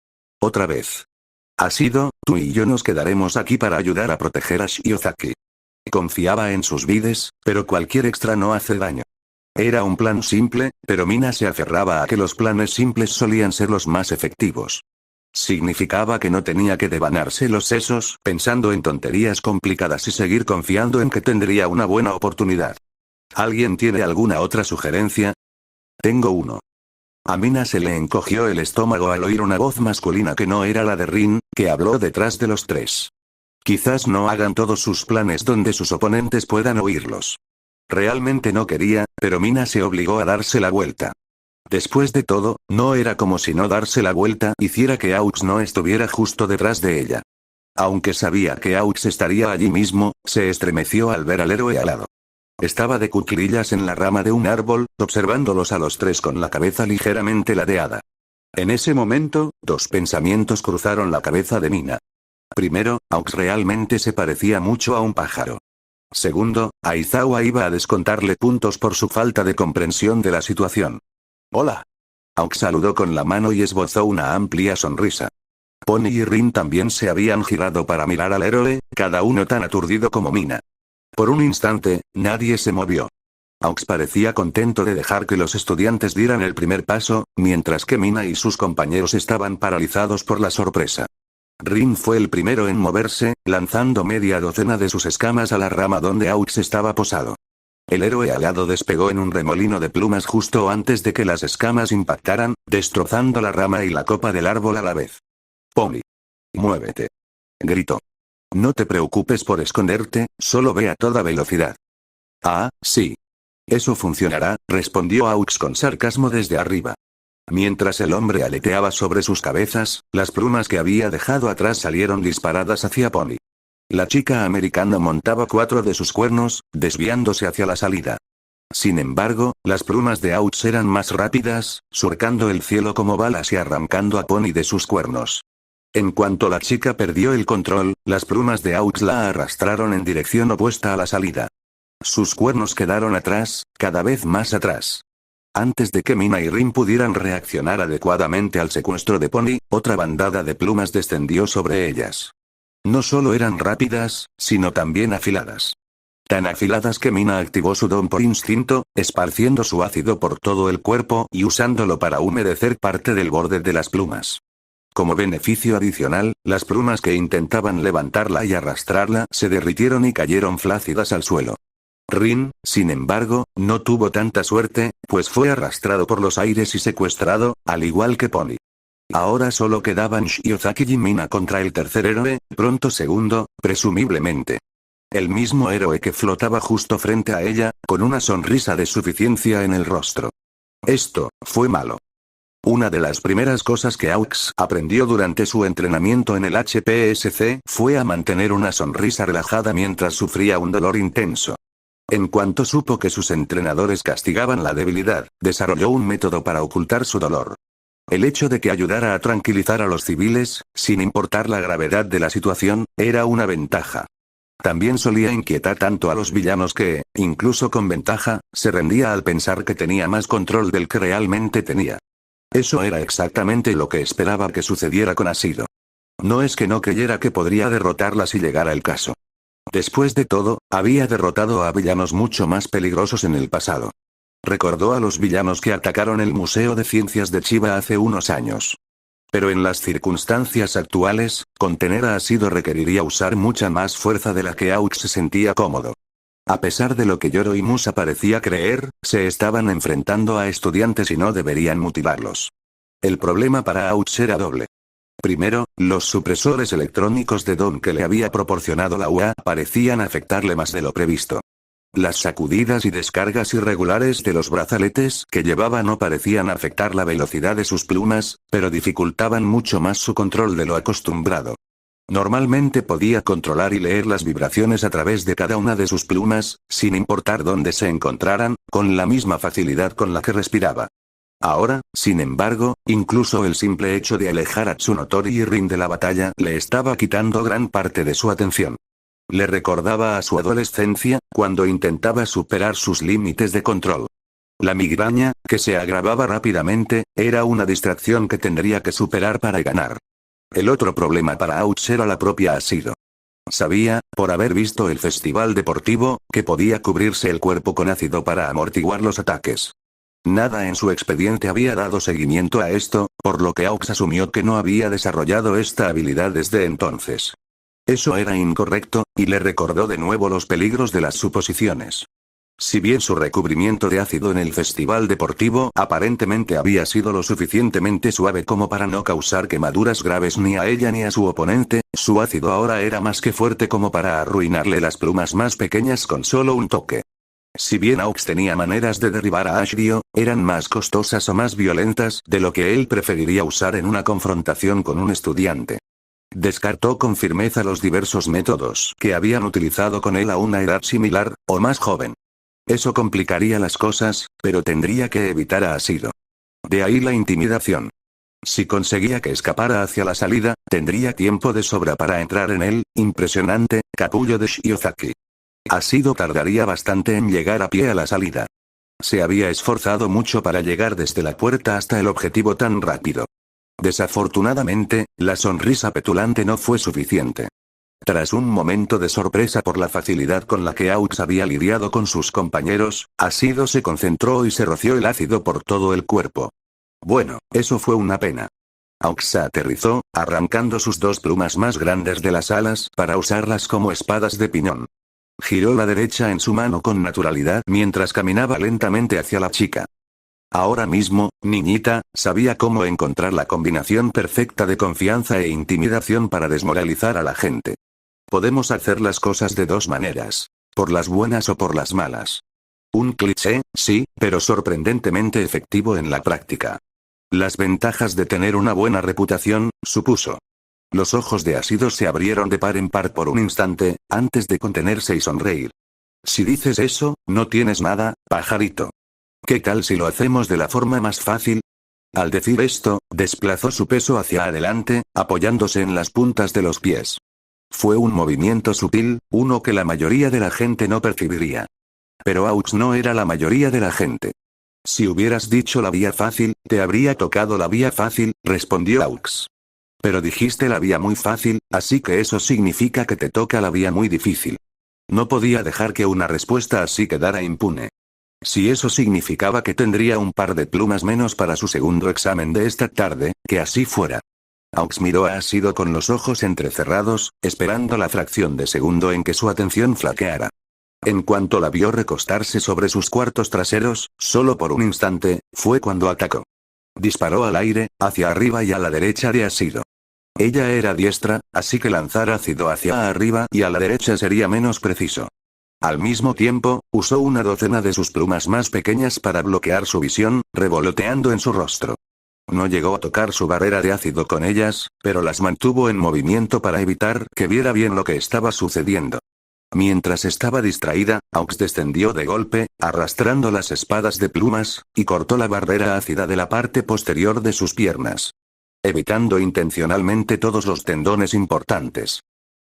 Otra vez. Ha sido, tú y yo nos quedaremos aquí para ayudar a proteger a Shiozaki. Confiaba en sus vides, pero cualquier extra no hace daño. Era un plan simple, pero Mina se aferraba a que los planes simples solían ser los más efectivos. Significaba que no tenía que devanarse los sesos pensando en tonterías complicadas y seguir confiando en que tendría una buena oportunidad. ¿Alguien tiene alguna otra sugerencia? Tengo uno. A Mina se le encogió el estómago al oír una voz masculina que no era la de Rin, que habló detrás de los tres. Quizás no hagan todos sus planes donde sus oponentes puedan oírlos. Realmente no quería, pero Mina se obligó a darse la vuelta. Después de todo, no era como si no darse la vuelta hiciera que AUX no estuviera justo detrás de ella. Aunque sabía que AUX estaría allí mismo, se estremeció al ver al héroe alado. Estaba de cuclillas en la rama de un árbol, observándolos a los tres con la cabeza ligeramente ladeada. En ese momento, dos pensamientos cruzaron la cabeza de Mina. Primero, AUX realmente se parecía mucho a un pájaro. Segundo, Aizawa iba a descontarle puntos por su falta de comprensión de la situación. Hola. AUX saludó con la mano y esbozó una amplia sonrisa. Pony y Rin también se habían girado para mirar al héroe, cada uno tan aturdido como Mina. Por un instante, nadie se movió. AUX parecía contento de dejar que los estudiantes dieran el primer paso, mientras que Mina y sus compañeros estaban paralizados por la sorpresa. Rin fue el primero en moverse, lanzando media docena de sus escamas a la rama donde AUX estaba posado. El héroe alado despegó en un remolino de plumas justo antes de que las escamas impactaran, destrozando la rama y la copa del árbol a la vez. Pony. Muévete. Gritó. No te preocupes por esconderte, solo ve a toda velocidad. Ah, sí. Eso funcionará, respondió AUX con sarcasmo desde arriba. Mientras el hombre aleteaba sobre sus cabezas, las plumas que había dejado atrás salieron disparadas hacia Pony. La chica americana montaba 4 de sus cuernos, desviándose hacia la salida. Sin embargo, las plumas de AUX eran más rápidas, surcando el cielo como balas y arrancando a Pony de sus cuernos. En cuanto la chica perdió el control, las plumas de AUX la arrastraron en dirección opuesta a la salida. Sus cuernos quedaron atrás, cada vez más atrás. Antes de que Mina y Rin pudieran reaccionar adecuadamente al secuestro de Pony, otra bandada de plumas descendió sobre ellas. No solo eran rápidas, sino también afiladas. Tan afiladas que Mina activó su don por instinto, esparciendo su ácido por todo el cuerpo y usándolo para humedecer parte del borde de las plumas. Como beneficio adicional, las plumas que intentaban levantarla y arrastrarla se derritieron y cayeron flácidas al suelo. Rin, sin embargo, no tuvo tanta suerte, pues fue arrastrado por los aires y secuestrado, al igual que Pony. Ahora solo quedaban Shiozaki y Mina contra el tercer héroe, pronto segundo, presumiblemente. El mismo héroe que flotaba justo frente a ella, con una sonrisa de suficiencia en el rostro. Esto fue malo. Una de las primeras cosas que Aux aprendió durante su entrenamiento en el HPSC fue a mantener una sonrisa relajada mientras sufría un dolor intenso. En cuanto supo que sus entrenadores castigaban la debilidad, desarrolló un método para ocultar su dolor. El hecho de que ayudara a tranquilizar a los civiles, sin importar la gravedad de la situación, era una ventaja. También solía inquietar tanto a los villanos que, incluso con ventaja, se rendía al pensar que tenía más control del que realmente tenía. Eso era exactamente lo que esperaba que sucediera con Ashido. No es que no creyera que podría derrotarla si llegara el caso. Después de todo, había derrotado a villanos mucho más peligrosos en el pasado. Recordó a los villanos que atacaron el Museo de Ciencias de Chiba hace unos años. Pero en las circunstancias actuales, contener a Ashido requeriría usar mucha más fuerza de la que Aux se sentía cómodo. A pesar de lo que Yoro y Musa parecía creer, se estaban enfrentando a estudiantes y no deberían mutilarlos. El problema para Aux era doble. Primero, los supresores electrónicos de Don que le había proporcionado la UA parecían afectarle más de lo previsto. Las sacudidas y descargas irregulares de los brazaletes que llevaba no parecían afectar la velocidad de sus plumas, pero dificultaban mucho más su control de lo acostumbrado. Normalmente podía controlar y leer las vibraciones a través de cada una de sus plumas, sin importar dónde se encontraran, con la misma facilidad con la que respiraba. Ahora, sin embargo, incluso el simple hecho de alejar a Tsunotori y Rin de la batalla le estaba quitando gran parte de su atención. Le recordaba a su adolescencia, cuando intentaba superar sus límites de control. La migraña, que se agravaba rápidamente, era una distracción que tendría que superar para ganar. El otro problema para Aux era la propia Ashido. Sabía, por haber visto el festival deportivo, que podía cubrirse el cuerpo con ácido para amortiguar los ataques. Nada en su expediente había dado seguimiento a esto, por lo que Aux asumió que no había desarrollado esta habilidad desde entonces. Eso era incorrecto, y le recordó de nuevo los peligros de las suposiciones. Si bien su recubrimiento de ácido en el festival deportivo aparentemente había sido lo suficientemente suave como para no causar quemaduras graves ni a ella ni a su oponente, su ácido ahora era más que fuerte como para arruinarle las plumas más pequeñas con solo un toque. Si bien Aux tenía maneras de derribar a Ashiryu, eran más costosas o más violentas de lo que él preferiría usar en una confrontación con un estudiante. Descartó con firmeza los diversos métodos que habían utilizado con él a una edad similar, o más joven. Eso complicaría las cosas, pero tendría que evitar a Ashido. De ahí la intimidación. Si conseguía que escapara hacia la salida, tendría tiempo de sobra para entrar en el impresionante capullo de Shiozaki. Ashido tardaría bastante en llegar a pie a la salida. Se había esforzado mucho para llegar desde la puerta hasta el objetivo tan rápido. Desafortunadamente, la sonrisa petulante no fue suficiente. Tras un momento de sorpresa por la facilidad con la que Aux había lidiado con sus compañeros, Ashido se concentró y se roció el ácido por todo el cuerpo. Bueno, eso fue una pena. Aux se aterrizó, arrancando sus dos plumas más grandes de las alas para usarlas como espadas de piñón. Giró la derecha en su mano con naturalidad mientras caminaba lentamente hacia la chica. Ahora mismo, niñita, sabía cómo encontrar la combinación perfecta de confianza e intimidación para desmoralizar a la gente. Podemos hacer las cosas de dos maneras. Por las buenas o por las malas. Un cliché, sí, pero sorprendentemente efectivo en la práctica. Las ventajas de tener una buena reputación, supuso. Los ojos de Ashido se abrieron de par en par por un instante, antes de contenerse y sonreír. Si dices eso, no tienes nada, pajarito. ¿Qué tal si lo hacemos de la forma más fácil? Al decir esto, desplazó su peso hacia adelante, apoyándose en las puntas de los pies. Fue un movimiento sutil, uno que la mayoría de la gente no percibiría. Pero Aux no era la mayoría de la gente. Si hubieras dicho la vía fácil, te habría tocado la vía fácil, respondió Aux. Pero dijiste la vía muy fácil, así que eso significa que te toca la vía muy difícil. No podía dejar que una respuesta así quedara impune. Si eso significaba que tendría un par de plumas menos para su segundo examen de esta tarde, que así fuera. Aux miró a Ashido con los ojos entrecerrados, esperando la fracción de segundo en que su atención flaqueara. En cuanto la vio recostarse sobre sus cuartos traseros, solo por un instante, fue cuando atacó. Disparó al aire, hacia arriba y a la derecha de ácido. Ella era diestra, así que lanzar ácido hacia arriba y a la derecha sería menos preciso. Al mismo tiempo, usó una docena de sus plumas más pequeñas para bloquear su visión, revoloteando en su rostro. No llegó a tocar su barrera de ácido con ellas, pero las mantuvo en movimiento para evitar que viera bien lo que estaba sucediendo. Mientras estaba distraída, Aux descendió de golpe, arrastrando las espadas de plumas, y cortó la barrera ácida de la parte posterior de sus piernas, evitando intencionalmente todos los tendones importantes.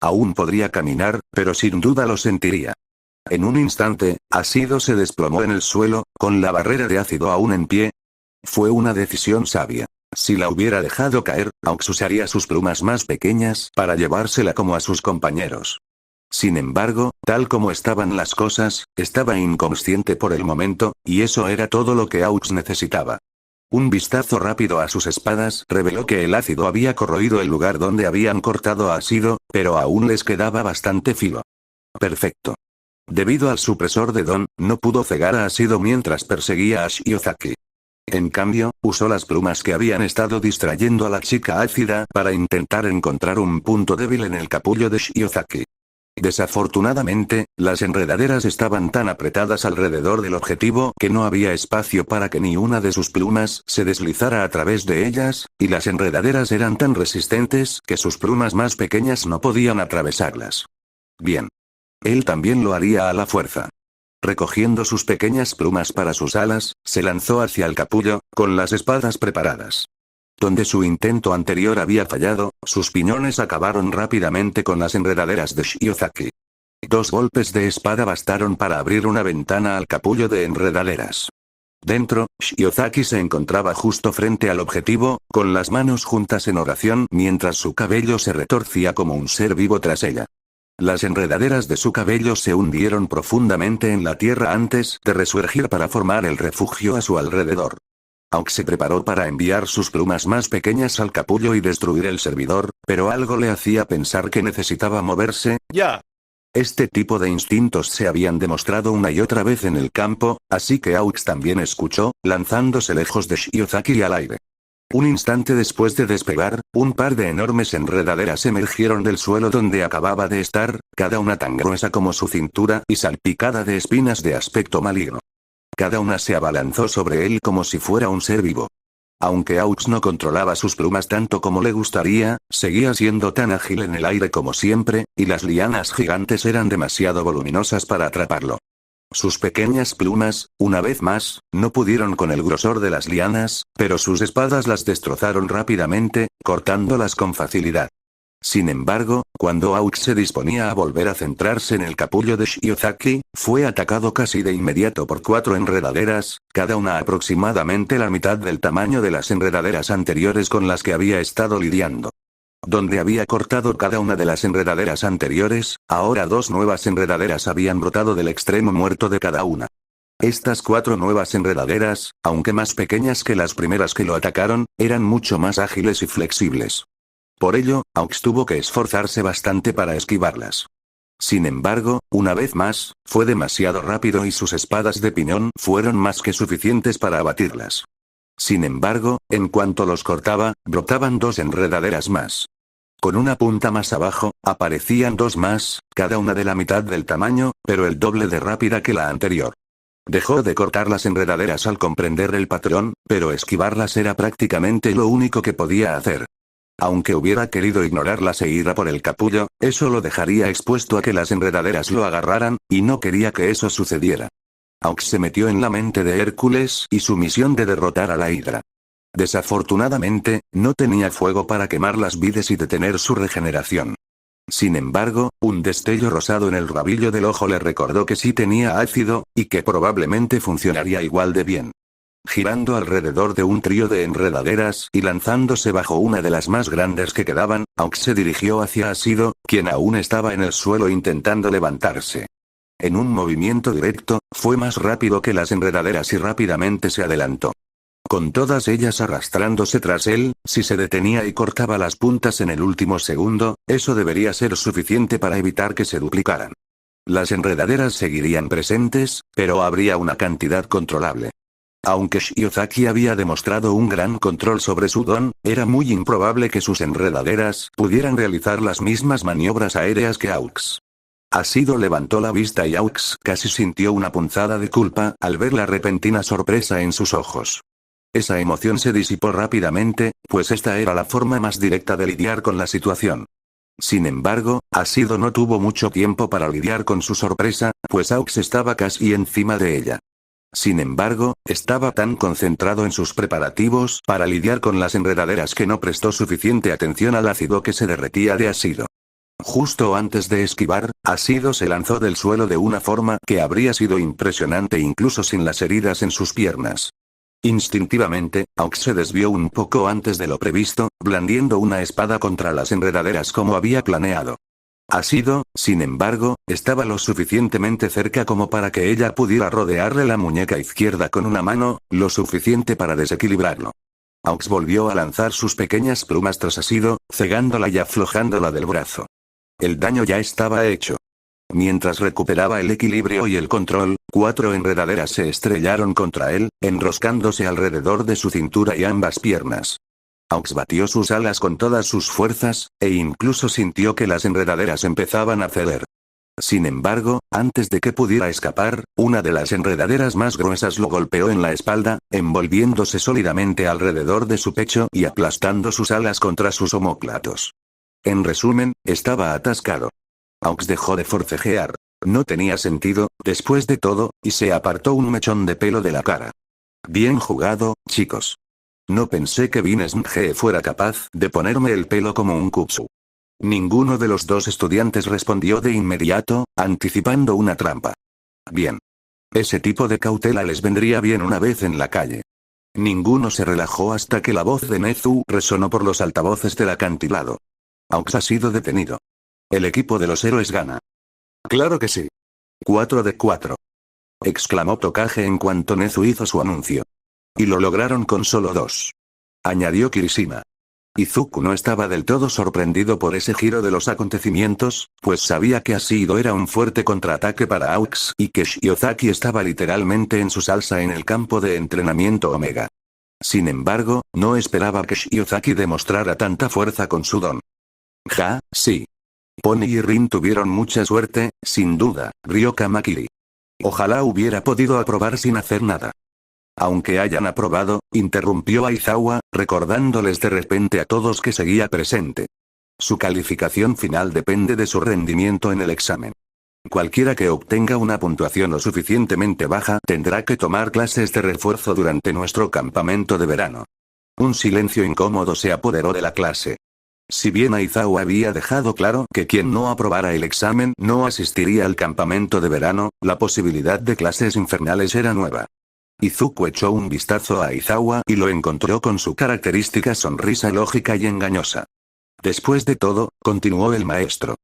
Aún podría caminar, pero sin duda lo sentiría. En un instante, ácido se desplomó en el suelo, con la barrera de ácido aún en pie. Fue una decisión sabia. Si la hubiera dejado caer, Aux usaría sus plumas más pequeñas para llevársela como a sus compañeros. Sin embargo, tal como estaban las cosas, estaba inconsciente por el momento, y eso era todo lo que Aux necesitaba. Un vistazo rápido a sus espadas reveló que el ácido había corroído el lugar donde habían cortado a ácido, pero aún les quedaba bastante filo. Perfecto. Debido al supresor de Don, no pudo cegar a ácido mientras perseguía a Shiozaki. En cambio, usó las plumas que habían estado distrayendo a la chica ácida para intentar encontrar un punto débil en el capullo de Shiozaki. Desafortunadamente, las enredaderas estaban tan apretadas alrededor del objetivo que no había espacio para que ni una de sus plumas se deslizara a través de ellas, y las enredaderas eran tan resistentes que sus plumas más pequeñas no podían atravesarlas. Bien. Él también lo haría a la fuerza. Recogiendo sus pequeñas plumas para sus alas, se lanzó hacia el capullo, con las espadas preparadas. Donde su intento anterior había fallado, sus piñones acabaron rápidamente con las enredaderas de Shiozaki. 2 golpes de espada bastaron para abrir una ventana al capullo de enredaderas. Dentro, Shiozaki se encontraba justo frente al objetivo, con las manos juntas en oración mientras su cabello se retorcía como un ser vivo tras ella. Las enredaderas de su cabello se hundieron profundamente en la tierra antes de resurgir para formar el refugio a su alrededor. Aux se preparó para enviar sus plumas más pequeñas al capullo y destruir el servidor, pero algo le hacía pensar que necesitaba moverse, ya. Este tipo de instintos se habían demostrado una y otra vez en el campo, así que Aux también escuchó, lanzándose lejos de Shiozaki y al aire. Un instante después de despegar, un par de enormes enredaderas emergieron del suelo donde acababa de estar, cada una tan gruesa como su cintura y salpicada de espinas de aspecto maligno. Cada una se abalanzó sobre él como si fuera un ser vivo. Aunque Aux no controlaba sus plumas tanto como le gustaría, seguía siendo tan ágil en el aire como siempre, y las lianas gigantes eran demasiado voluminosas para atraparlo. Sus pequeñas plumas, una vez más, no pudieron con el grosor de las lianas, pero sus espadas las destrozaron rápidamente, cortándolas con facilidad. Sin embargo, cuando Aux se disponía a volver a centrarse en el capullo de Shiozaki, fue atacado casi de inmediato por 4 enredaderas, cada una aproximadamente la mitad del tamaño de las enredaderas anteriores con las que había estado lidiando. Donde había cortado cada una de las enredaderas anteriores, ahora 2 nuevas enredaderas habían brotado del extremo muerto de cada una. Estas 4 nuevas enredaderas, aunque más pequeñas que las primeras que lo atacaron, eran mucho más ágiles y flexibles. Por ello, Aux tuvo que esforzarse bastante para esquivarlas. Sin embargo, una vez más, fue demasiado rápido y sus espadas de piñón fueron más que suficientes para abatirlas. Sin embargo, en cuanto los cortaba, brotaban 2 enredaderas más. Con una punta más abajo, aparecían 2 más, cada una de la mitad del tamaño, pero el doble de rápida que la anterior. Dejó de cortar las enredaderas al comprender el patrón, pero esquivarlas era prácticamente lo único que podía hacer. Aunque hubiera querido ignorarlas e ir a por el capullo, eso lo dejaría expuesto a que las enredaderas lo agarraran, y no quería que eso sucediera. Aux se metió en la mente de Hércules y su misión de derrotar a la Hidra. Desafortunadamente, no tenía fuego para quemar las vides y detener su regeneración. Sin embargo, un destello rosado en el rabillo del ojo le recordó que sí tenía ácido, y que probablemente funcionaría igual de bien. Girando alrededor de un trío de enredaderas y lanzándose bajo una de las más grandes que quedaban, Aux se dirigió hacia Ácido, quien aún estaba en el suelo intentando levantarse. En un movimiento directo, fue más rápido que las enredaderas y rápidamente se adelantó. Con todas ellas arrastrándose tras él, si se detenía y cortaba las puntas en el último segundo, eso debería ser suficiente para evitar que se duplicaran. Las enredaderas seguirían presentes, pero habría una cantidad controlable. Aunque Shiozaki había demostrado un gran control sobre su don, era muy improbable que sus enredaderas pudieran realizar las mismas maniobras aéreas que Aux. Asido levantó la vista y Aux casi sintió una punzada de culpa al ver la repentina sorpresa en sus ojos. Esa emoción se disipó rápidamente, pues esta era la forma más directa de lidiar con la situación. Sin embargo, Asido no tuvo mucho tiempo para lidiar con su sorpresa, pues Aux estaba casi encima de ella. Sin embargo, estaba tan concentrado en sus preparativos para lidiar con las enredaderas que no prestó suficiente atención al ácido que se derretía de Asido. Justo antes de esquivar, Asido se lanzó del suelo de una forma que habría sido impresionante incluso sin las heridas en sus piernas. Instintivamente, Aux se desvió un poco antes de lo previsto, blandiendo una espada contra las enredaderas como había planeado. Asido, sin embargo, estaba lo suficientemente cerca como para que ella pudiera rodearle la muñeca izquierda con una mano, lo suficiente para desequilibrarlo. Aux volvió a lanzar sus pequeñas plumas tras Asido, cegándola y aflojándola del brazo. El daño ya estaba hecho. Mientras recuperaba el equilibrio y el control, 4 enredaderas se estrellaron contra él, enroscándose alrededor de su cintura y ambas piernas. Aux batió sus alas con todas sus fuerzas, e incluso sintió que las enredaderas empezaban a ceder. Sin embargo, antes de que pudiera escapar, una de las enredaderas más gruesas lo golpeó en la espalda, envolviéndose sólidamente alrededor de su pecho y aplastando sus alas contra sus omóplatos. En resumen, estaba atascado. Aux dejó de forcejear. No tenía sentido, después de todo, y se apartó un mechón de pelo de la cara. Bien jugado, chicos. No pensé que Binesmge fuera capaz de ponerme el pelo como un kutsu. Ninguno de los dos estudiantes respondió de inmediato, anticipando una trampa. Bien. Ese tipo de cautela les vendría bien una vez en la calle. Ninguno se relajó hasta que la voz de Nezu resonó por los altavoces del acantilado. Aux ha sido detenido. El equipo de los héroes gana. Claro que sí. 4 de 4. Exclamó Tokage en cuanto Nezu hizo su anuncio. Y lo lograron con solo 2. Añadió Kirishima. Izuku no estaba del todo sorprendido por ese giro de los acontecimientos, pues sabía que Asido era un fuerte contraataque para Aux y que Shiozaki estaba literalmente en su salsa en el campo de entrenamiento Omega. Sin embargo, no esperaba que Shiozaki demostrara tanta fuerza con su don. Ja, sí. Pony y Rin tuvieron mucha suerte, sin duda, rió Kamakiri. Ojalá hubiera podido aprobar sin hacer nada. Aunque hayan aprobado, interrumpió Aizawa, recordándoles de repente a todos que seguía presente. Su calificación final depende de su rendimiento en el examen. Cualquiera que obtenga una puntuación lo suficientemente baja tendrá que tomar clases de refuerzo durante nuestro campamento de verano. Un silencio incómodo se apoderó de la clase. Si bien Aizawa había dejado claro que quien no aprobara el examen no asistiría al campamento de verano, la posibilidad de clases infernales era nueva. Izuku echó un vistazo a Aizawa y lo encontró con su característica sonrisa lógica y engañosa. Después de todo, continuó el maestro.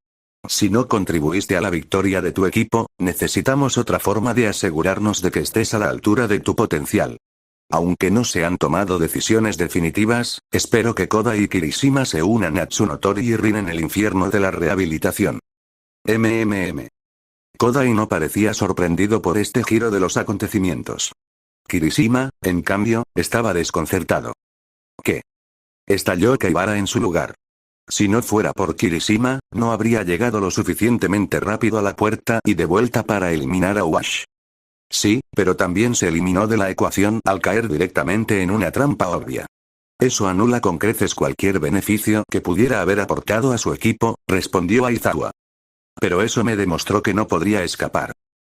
Si no contribuiste a la victoria de tu equipo, necesitamos otra forma de asegurarnos de que estés a la altura de tu potencial. Aunque no se han tomado decisiones definitivas, espero que Koda y Kirishima se unan a Tsunotori y Rin en el infierno de la rehabilitación. Kodai no parecía sorprendido por este giro de los acontecimientos. Kirishima, en cambio, estaba desconcertado. ¿Qué? Estalló Kaibara en su lugar. Si no fuera por Kirishima, no habría llegado lo suficientemente rápido a la puerta y de vuelta para eliminar a Wash. Sí, pero también se eliminó de la ecuación al caer directamente en una trampa obvia. Eso anula con creces cualquier beneficio que pudiera haber aportado a su equipo, respondió Aizawa. Pero eso me demostró que no podría escapar.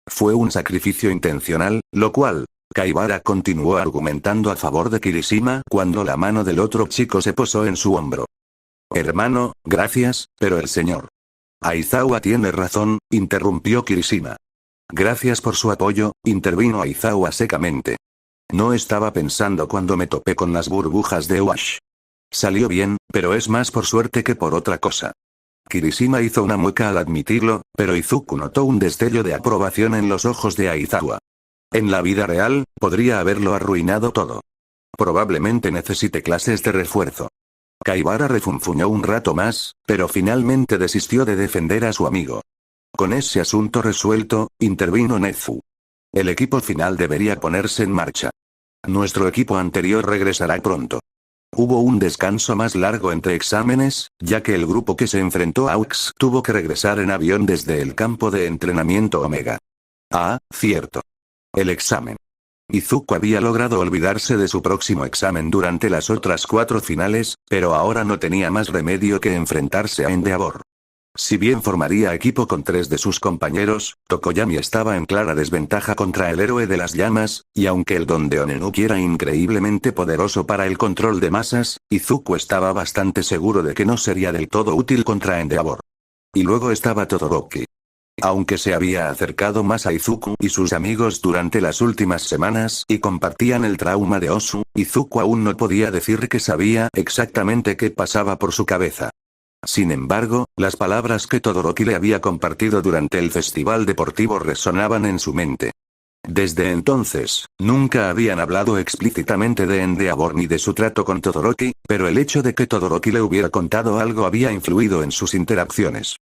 Fue un sacrificio intencional, lo cual, Kaibara continuó argumentando a favor de Kirishima cuando la mano del otro chico se posó en su hombro. Hermano, gracias, pero el señor Aizawa tiene razón, interrumpió Kirishima. Gracias por su apoyo, intervino Aizawa secamente. No estaba pensando cuando me topé con las burbujas de Wash. Salió bien, pero es más por suerte que por otra cosa. Kirishima hizo una mueca al admitirlo, pero Izuku notó un destello de aprobación en los ojos de Aizawa. En la vida real, podría haberlo arruinado todo. Probablemente necesite clases de refuerzo. Kaibara refunfuñó un rato más, pero finalmente desistió de defender a su amigo. Con ese asunto resuelto, intervino Nezu. El equipo final debería ponerse en marcha. Nuestro equipo anterior regresará pronto. Hubo un descanso más largo entre exámenes, ya que el grupo que se enfrentó a UX tuvo que regresar en avión desde el campo de entrenamiento Omega. Ah, cierto. El examen. Izuku había logrado olvidarse de su próximo examen durante las otras 4 finales, pero ahora no tenía más remedio que enfrentarse a Endeavor. Si bien formaría equipo con 3 de sus compañeros, Tokoyami estaba en clara desventaja contra el héroe de las llamas, y aunque el don de Onenuki era increíblemente poderoso para el control de masas, Izuku estaba bastante seguro de que no sería del todo útil contra Endeavor. Y luego estaba Todoroki. Aunque se había acercado más a Izuku y sus amigos durante las últimas semanas y compartían el trauma de Osu, Izuku aún no podía decir que sabía exactamente qué pasaba por su cabeza. Sin embargo, las palabras que Todoroki le había compartido durante el festival deportivo resonaban en su mente. Desde entonces, nunca habían hablado explícitamente de Endeavor ni de su trato con Todoroki, pero el hecho de que Todoroki le hubiera contado algo había influido en sus interacciones.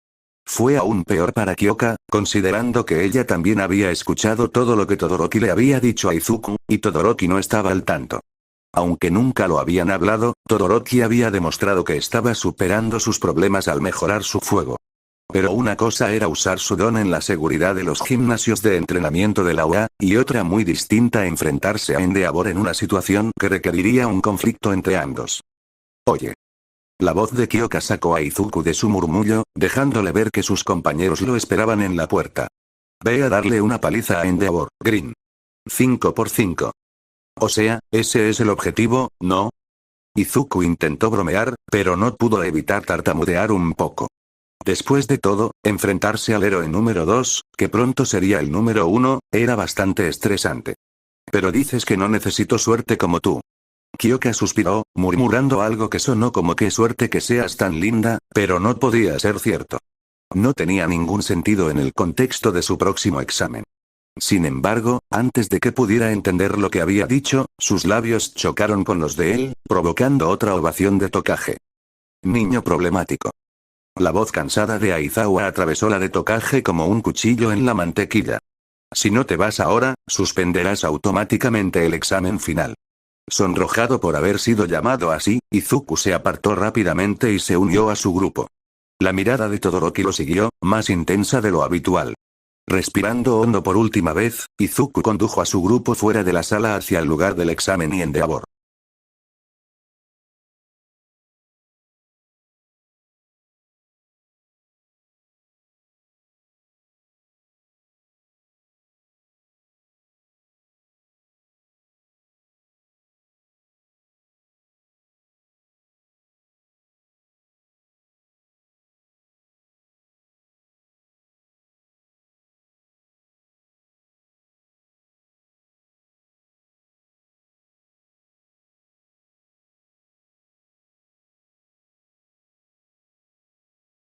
Fue aún peor para Kyoka, considerando que ella también había escuchado todo lo que Todoroki le había dicho a Izuku, y Todoroki no estaba al tanto. Aunque nunca lo habían hablado, Todoroki había demostrado que estaba superando sus problemas al mejorar su fuego. Pero una cosa era usar su don en la seguridad de los gimnasios de entrenamiento de la UA, y otra muy distinta enfrentarse a Endeavor en una situación que requeriría un conflicto entre ambos. Oye. La voz de Kyoka sacó a Izuku de su murmullo, dejándole ver que sus compañeros lo esperaban en la puerta. Ve a darle una paliza a Endeavor, Green. 5 por 5. O sea, ese es el objetivo, ¿no? Izuku intentó bromear, pero no pudo evitar tartamudear un poco. Después de todo, enfrentarse al héroe número 2, que pronto sería el número 1, era bastante estresante. Pero dices que no necesito suerte como tú. Kyoka suspiró, murmurando algo que sonó como qué suerte que seas tan linda, pero no podía ser cierto. No tenía ningún sentido en el contexto de su próximo examen. Sin embargo, antes de que pudiera entender lo que había dicho, sus labios chocaron con los de él, provocando otra ovación de Tokage. Niño problemático. La voz cansada de Aizawa atravesó la de Tokage como un cuchillo en la mantequilla. Si no te vas ahora, suspenderás automáticamente el examen final. Sonrojado por haber sido llamado así, Izuku se apartó rápidamente y se unió a su grupo. La mirada de Todoroki lo siguió, más intensa de lo habitual. Respirando hondo por última vez, Izuku condujo a su grupo fuera de la sala hacia el lugar del examen y Endeavor.